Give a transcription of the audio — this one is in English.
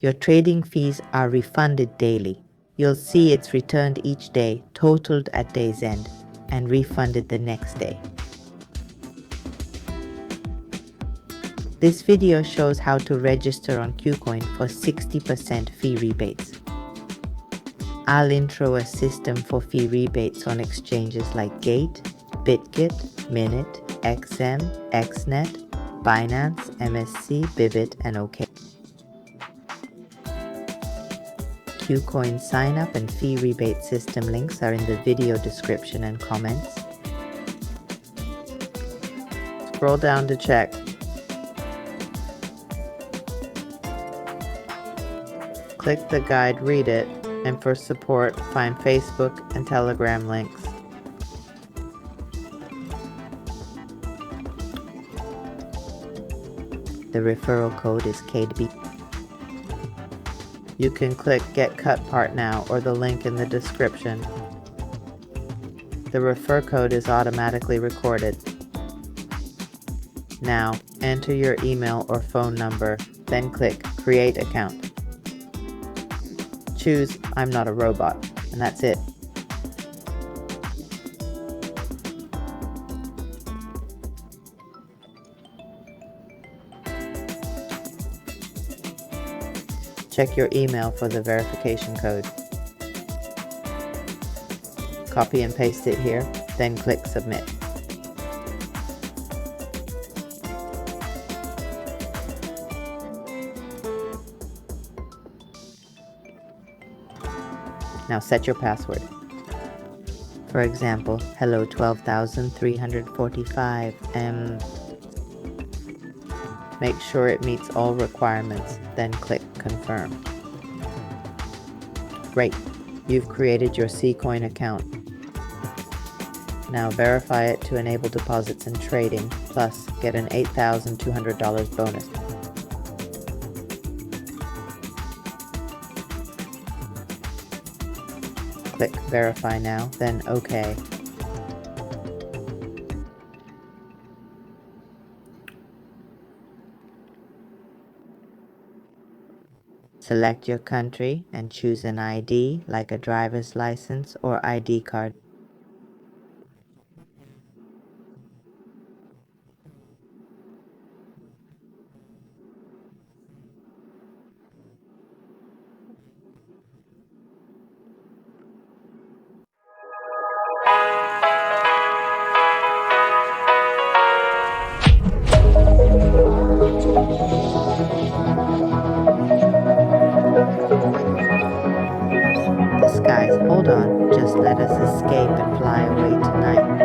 Your trading fees are refunded daily. You'll see it's returned each day, totaled at day's end, and refunded the next day. This video shows how to register on Kucoin for 60% fee rebates. I'll intro a system for fee rebates on exchanges like Gate, BitGet, Minute, XM, XNet, Binance, MSC, Bybit, and OK. Kucoin sign-up and fee rebate system links are in the video description and comments. Scroll down to check. Click the guide, read it, and for support, find Facebook and Telegram links. The referral code is KDB. You can click Get Cut Part Now or the link in the description. The refer code is automatically recorded. Now, enter your email or phone number, then click Create Account. Choose I'm not a robot, and that's it. Check your email for the verification code. Copy and paste it here, then click Submit. Now set your password. For example, hello 12,345 Make sure it meets all requirements, then click Confirm. Great, you've created your Kucoin account. Now verify it to enable deposits and trading, plus get an $8,200 bonus. Click Verify Now, then OK. Select your country and choose an ID like a driver's license or ID card. Skies, hold on, just let us escape and fly away tonight.